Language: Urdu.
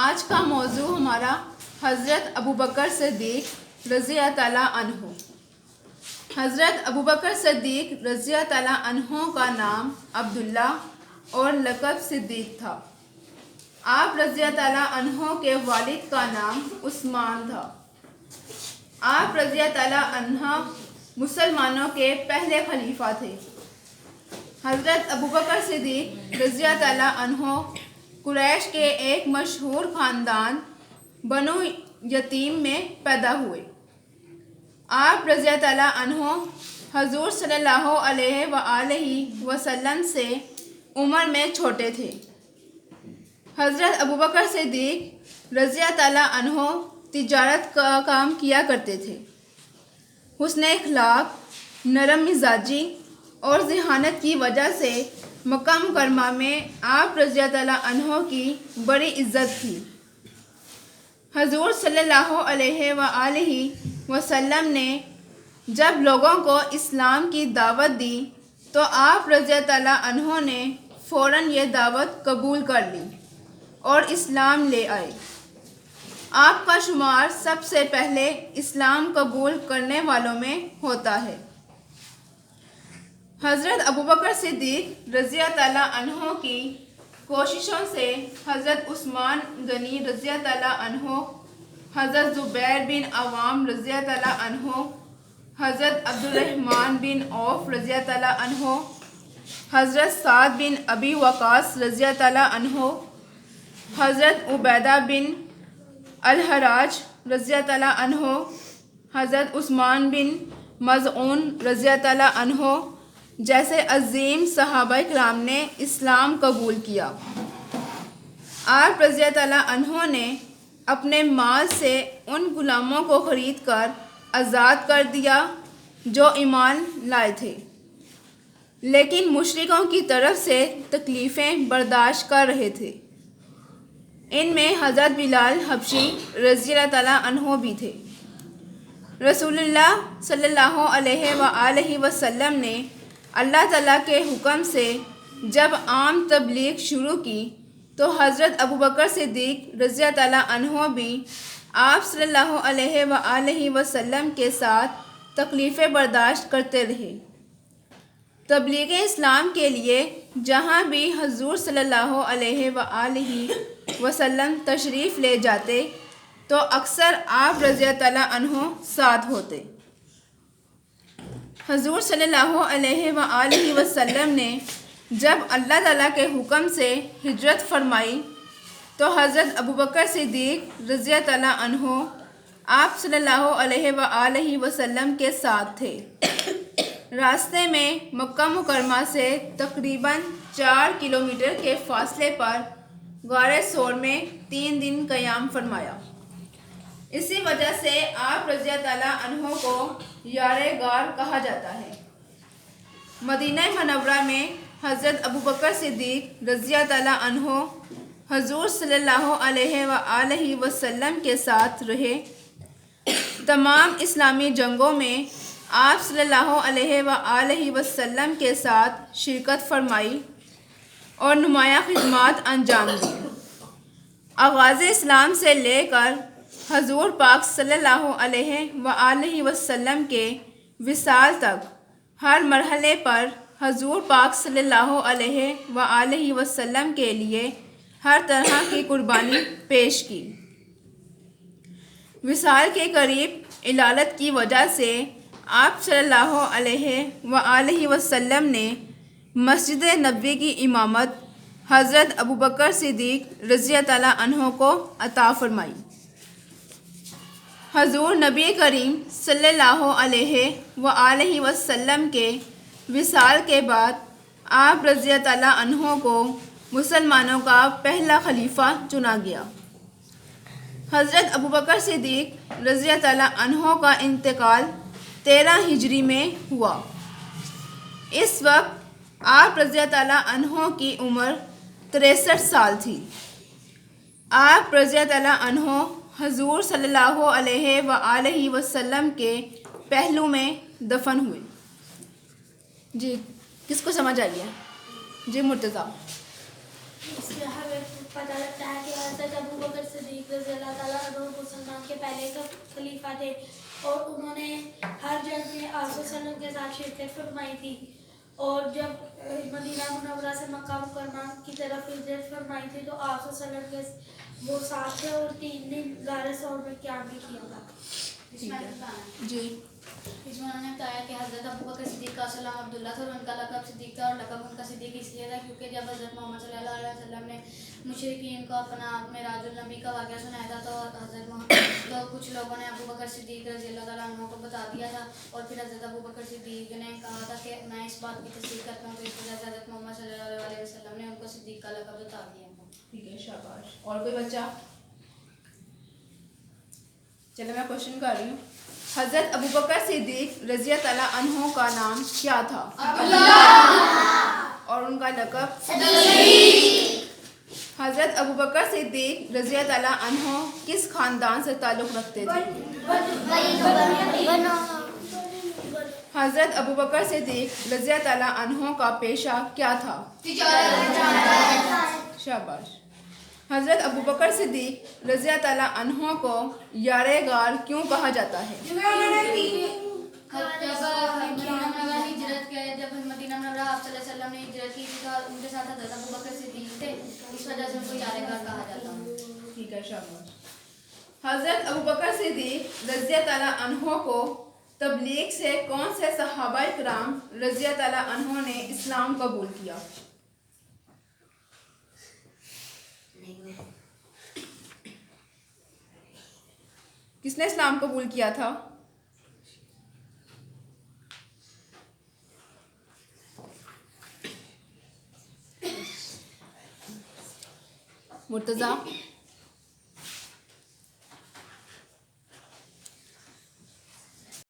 آج کا موضوع ہمارا حضرت ابوبکر صدیق رضی اللہ تعالیٰ عنہ۔ حضرت ابوبکر صدیق رضی اللہ تعالیٰ عنہ کا نام عبداللہ اور لقب صدیق تھا۔ آپ رضی اللہ تعالیٰ عنہ کے والد کا نام عثمان تھا۔ آپ رضی اللہ تعالیٰ عنہ مسلمانوں کے پہلے خلیفہ تھے۔ حضرت ابوبکر صدیق رضی اللہ تعالیٰ عنہ قریش کے ایک مشہور خاندان بنو یتیم میں پیدا ہوئے۔ آپ رضی اللہ تعالیٰ عنہ حضور صلی اللہ علیہ وآلہ وسلم سے عمر میں چھوٹے تھے۔ حضرت ابوبکر صدیق رضی اللہ تعالیٰ عنہ تجارت کا کام کیا کرتے تھے۔ حسن اخلاق، نرم مزاجی اور ذہانت کی وجہ سے مکہ مکرمہ میں آپ رضی اللہ تعالیٰ عنہ کی بڑی عزت تھی۔ حضور صلی اللہ علیہ وآلہ وسلم نے جب لوگوں کو اسلام کی دعوت دی تو آپ رضی اللہ تعالیٰ عنہ نے فوراً یہ دعوت قبول کر لی اور اسلام لے آئے۔ آپ کا شمار سب سے پہلے اسلام قبول کرنے والوں میں ہوتا ہے۔ حضرت ابوبکر صدیق رضی اللہ تعالیٰ عنہ کی کوششوں سے حضرت عثمان غنی رضی اللہ تعالیٰ عنہ، حضرت زبیر بن عوام رضی اللہ تعالیٰ عنہ، حضرت عبد الرحمن بن عوف رضی اللہ تعالیٰ عنہ، حضرت سعد بن ابی وقاص رضی اللہ تعالیٰ عنہ، حضرت عبیدہ بن الحراج رضی اللہ تعالیٰ عنہ، حضرت عثمان بن مظعون رضی اللہ تعالیٰ عنہ جیسے عظیم صحابہ کرام نے اسلام قبول کیا۔ آپ رضی اللہ تعالیٰ عنہ نے اپنے مال سے ان غلاموں کو خرید کر آزاد کر دیا جو ایمان لائے تھے، لیکن مشرکوں کی طرف سے تکلیفیں برداشت کر رہے تھے۔ ان میں حضرت بلال حبشی رضی اللہ تعالیٰ عنہ بھی تھے۔ رسول اللہ صلی اللہ علیہ وآلہ وسلم نے اللہ تعالیٰ کے حکم سے جب عام تبلیغ شروع کی تو حضرت ابوبکر صدیق رضی اللہ تعالیٰ عنہ بھی آپ صلی اللہ علیہ وآلہ وسلم کے ساتھ تکلیفیں برداشت کرتے رہے۔ تبلیغ اسلام کے لیے جہاں بھی حضور صلی اللہ علیہ وآلہ وسلم تشریف لے جاتے تو اکثر آپ رضی اللہ تعالیٰ عنہ ساتھ ہوتے۔ حضور صلی اللہ علیہ وآلہ وسلم نے جب اللہ تعالیٰ کے حکم سے ہجرت فرمائی تو حضرت ابوبکر صدیق رضی اللہ تعالیٰ عنہ آپ صلی اللہ علیہ وآلہ وسلم کے ساتھ تھے۔ راستے میں مکہ مکرمہ سے تقریباً 4 کلومیٹر کے فاصلے پر غار ثور میں 3 دن قیام فرمایا۔ اسی وجہ سے آپ رضی اللہ تعالیٰ عنہ کو یار غار کہا جاتا ہے۔ مدینہ منورہ میں حضرت ابوبکر صدیق رضی اللہ تعالیٰ عنہ حضور صلی اللہ علیہ وآلہ وسلم کے ساتھ رہے۔ تمام اسلامی جنگوں میں آپ صلی اللہ علیہ وآلہ وسلم کے ساتھ شرکت فرمائی اور نمایاں خدمات انجام دی۔ آغاز اسلام سے لے کر حضور پاک صلی اللہ علیہ وآلہ وسلم کے وصال تک ہر مرحلے پر حضور پاک صلی اللہ علیہ وآلہ وسلم کے لیے ہر طرح کی قربانی پیش کی۔ وصال کے قریب علالت کی وجہ سے آپ صلی اللہ علیہ وآلہ وسلم نے مسجد نبوی کی امامت حضرت ابوبکر صدیق رضی اللہ تعالیٰ عنہ کو عطا فرمائی۔ حضور نبی کریم صلی اللہ علیہ وآلہ وسلم کے وصال کے بعد آپ رضی اللہ تعالیٰ عنہ کو مسلمانوں کا پہلا خلیفہ چنا گیا۔ حضرت ابوبکر صدیق رضی اللہ تعالیٰ عنہ کا انتقال 13 ہجری میں ہوا۔ اس وقت آپ رضی اللہ تعالیٰ عنہ کی عمر 63 سال تھی۔ آپ رضی اللہ تعالیٰ عنہ حضور صلی اللہ علیہ وآلہ وسلم کے پہلو میں دفن ہوئے۔ جی کس کو سمجھ آئی ہے؟ جی مرتضیٰ۔ اس میں ہمیں پتہ لگتا ہے کہ حضرت ابوبکر صدیق رضی اللہ تعالیٰ عنہ مسلمان کے پہلے کا خلیفہ تھے اور انہوں نے ہر جنگ میں آپ صلی اللہ علیہ وسلم کے ساتھ شرکت فرمائی تھی، اور جب مدینہ منورہ سے مکہ مکرمہ کی طرف ہجرت فرمائی تھی تو آپ صلی اللہ علیہ وسلم کے وہ ساتھ تھے اور 3 دن غار ثور میں قیام بھی کیا تھا۔ جی اس میں انہوں نے بتایا کہ حضرت ابوبکر صدیق کا اصل نام عبداللہ تھا اور ان کا لقب صدیق تھا، اور لقب ان کا صدیق اس لیے تھا کیونکہ جب حضرت محمد صلی اللہ علیہ وسلم نے مشرکین کو اپنا معراج النبی کا واقعہ سنایا تھا تو حضرت محمد تو کچھ لوگوں نے ابوبکر صدیق رضی اللہ تعالیٰ عنہ کو بتا دیا تھا، اور پھر حضرت ابوبکر صدیق نے کہا تھا کہ میں اس بات کی تصدیق کرتا ہوں، تو اس وجہ سے حضرت محمد صلی اللہ علیہ وسلم نے ان کو صدیق کا لقب بتا دیا۔ ٹھیک ہے، شاباش۔ اور کوئی بچہ؟ چلو میں کوشچن کر رہی ہوں۔ حضرت ابوبکر صدیق رضی اللہ عنہ کا نام کیا تھا؟ اور ان کا لقب؟ حضرت ابوبکر صدیق رضی اللہ عنہ کس خاندان سے تعلق رکھتے تھے؟ حضرت ابوبکر صدیق رضی اللہ عنہ کا پیشہ کیا تھا؟ شاباش۔ حضرت ابوبکر صدیق رضی اللہ عنہ کو یار غار کیوں کہا جاتا ہے؟ جب مدینہ منورہ آپ صلی اللہ علیہ وسلم نے ہجرت کی تھی تو ان کے ساتھ حضرت ابوبکر صدیق تھے، اس وجہ سے ان کو یار غار کہا جاتا ہے۔ ٹھیک ہے، شاباش۔ حضرت ابوبکر صدیق رضی اللہ عنہ کو تبلیغ سے کون سے صحابہ کرام رضی اللہ عنہ نے اسلام قبول کیا؟ کس نے اسلام قبول کیا تھا؟ مرتضیٰ؟